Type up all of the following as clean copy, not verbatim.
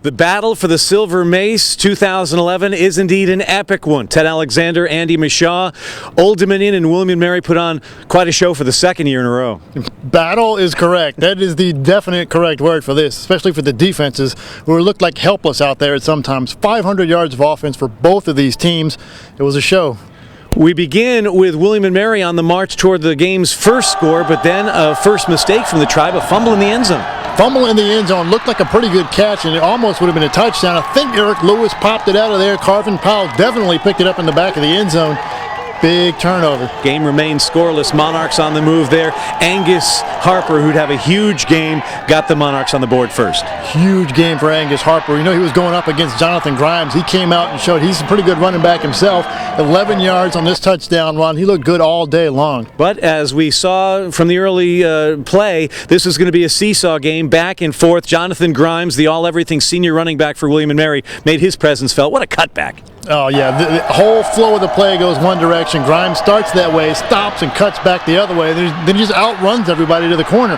The battle for the Silver Mace 2011 is indeed an epic one. Ted Alexander, Andy Mishaw, Old Dominion and William & Mary put on quite a show for the second year in a row. Battle is correct. That is the definite correct word for this, especially for the defenses who looked like helpless out there at sometimes. 500 yards of offense for both of these teams. It was a show. We begin with William & Mary on the march toward the game's first score, but then a first mistake from the Tribe, a fumble in the end zone. Fumble in the end zone looked like a pretty good catch, and it almost would have been a touchdown. I think Eric Lewis popped it out of there. Carvin Powell definitely picked it up in the back of the end zone. Big turnover. Game remains scoreless. Monarchs on the move there. Angus Harper, who'd have a huge game, got the Monarchs on the board first. Huge game for Angus Harper. You know, he was going up against Jonathan Grimes. He came out and showed he's a pretty good running back himself. 11 yards on this touchdown run. He looked good all day long. But as we saw from the early play, this is going to be a seesaw game, back and forth. Jonathan Grimes, the all-everything senior running back for William & Mary, made his presence felt. What a cutback. Oh, yeah. The whole flow of the play goes one direction. Grimes starts that way, stops, and cuts back the other way. Then he just outruns everybody to the corner.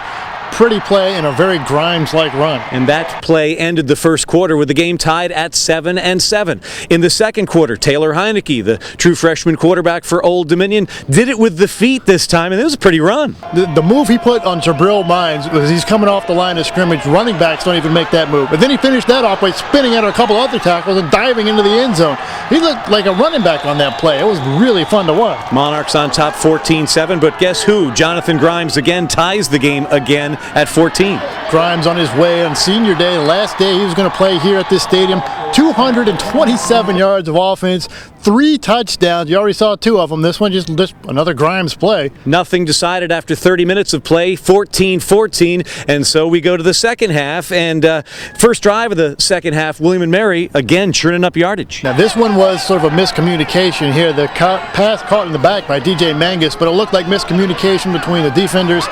Pretty play and a very Grimes-like run. And that play ended the first quarter with the game tied at 7-7. In the second quarter, Taylor Heineke, the true freshman quarterback for Old Dominion, did it with the feet this time, and it was a pretty run. The move he put on Jabril Mines was he's coming off the line of scrimmage. Running backs don't even make that move. But then he finished that off by spinning out a couple other tackles and diving into the end zone. He looked like a running back on that play. It was really fun to watch. Monarchs on top 14-7, but guess who? Jonathan Grimes again ties the game again at 14. Grimes on his way on senior day, the last day he was going to play here at this stadium. 227 yards of offense, 3 touchdowns. You already saw 2 of them. This one just another Grimes play. Nothing decided after 30 minutes of play, 14-14, and so we go to the second half, and first drive of the second half, William & Mary again churning up yardage. Now this one was sort of a miscommunication here. The pass caught in the back by DJ Mangus, but it looked like miscommunication between the defenders.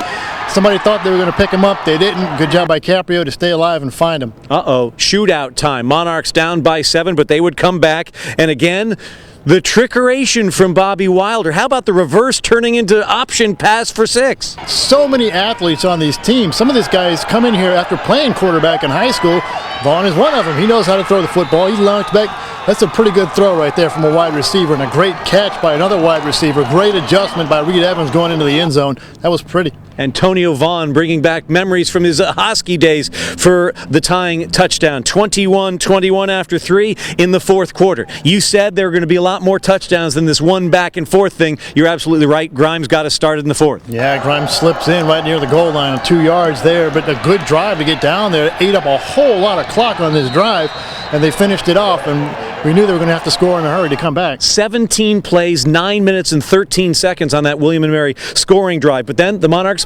Somebody thought they were going to pick him up. They didn't. Good job by Caprio to stay alive and find him. Shootout time. Monarchs down by 7, but they would come back. And again, the trickeration from Bobby Wilder. How about the reverse turning into option pass for 6? So many athletes on these teams. Some of these guys come in here after playing quarterback in high school. Vaughn is one of them. He knows how to throw the football. He launched back. That's a pretty good throw right there from a wide receiver, and a great catch by another wide receiver. Great adjustment by Reed Evans going into the end zone. That was pretty. Antonio Vaughn bringing back memories from his Husky days for the tying touchdown. 21-21 after 3 in the fourth quarter. You said there were going to be a lot more touchdowns than this one back and forth thing. You're absolutely right. Grimes got us started in the fourth. Yeah, Grimes slips in right near the goal line, 2 yards there, but a good drive to get down there. It ate up a whole lot of clock on this drive, and they finished it off, and we knew they were going to have to score in a hurry to come back. 17 plays, 9 minutes and 13 seconds on that William & Mary scoring drive, but then the Monarchs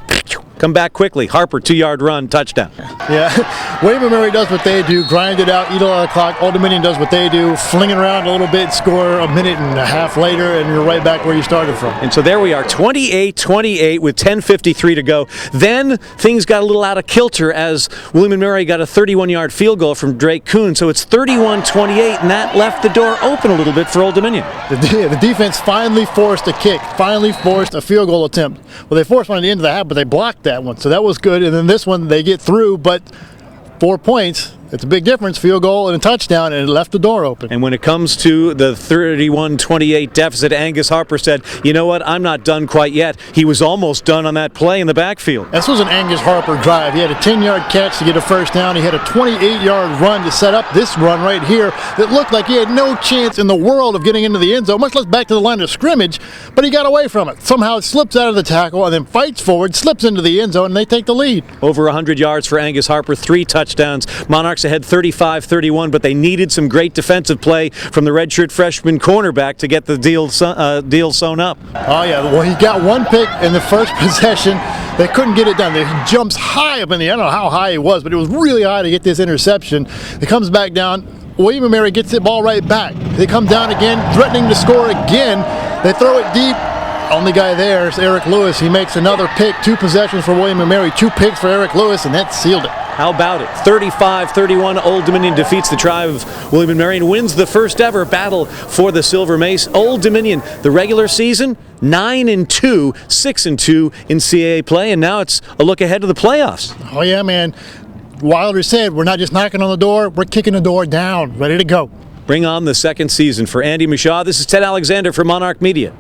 come back quickly. Harper, 2-yard run, touchdown. Yeah, William & Mary does what they do, grind it out, eat a lot of clock. Old Dominion does what they do, fling it around a little bit, score a minute and a half later, and you're right back where you started from. And so there we are, 28-28 with 10:53 to go. Then things got a little out of kilter as William & Mary got a 31-yard field goal from Drake Kuhn, so it's 31-28, and that left the door open a little bit for Old Dominion. The defense finally forced a kick, finally forced a field goal attempt. Well, they forced one at the end of the half, but they blocked that one, so that was good. And then this one, they get through, but 4 points. It's a big difference, field goal and a touchdown, and it left the door open. And when it comes to the 31-28 deficit, Angus Harper said, you know what, I'm not done quite yet. He was almost done on that play in the backfield. This was an Angus Harper drive. He had a 10-yard catch to get a first down. He had a 28-yard run to set up this run right here that looked like he had no chance in the world of getting into the end zone, much less back to the line of scrimmage, but he got away from it. Somehow it slips out of the tackle and then fights forward, slips into the end zone, and they take the lead. Over 100 yards for Angus Harper, 3 touchdowns. Monarchs ahead 35-31, but they needed some great defensive play from the redshirt freshman cornerback to get the deal sewn up. Oh, yeah. Well, he got one pick in the first possession. They couldn't get it done. He jumps high up in the air. I don't know how high he was, but it was really high to get this interception. It comes back down. William & Mary gets the ball right back. They come down again, threatening to score again. They throw it deep. Only guy there is Eric Lewis. He makes another pick. 2 possessions for William & Mary, 2 picks for Eric Lewis, and that sealed it. How about it? 35-31, Old Dominion defeats the Tribe of William & Mary and wins the first ever battle for the Silver Mace. Old Dominion, the regular season, 9-2, 6-2 in CAA play, and now it's a look ahead to the playoffs. Oh yeah, man. Wilder said, we're not just knocking on the door, we're kicking the door down, ready to go. Bring on the second season. For Andy Michaud, this is Ted Alexander for Monarch Media.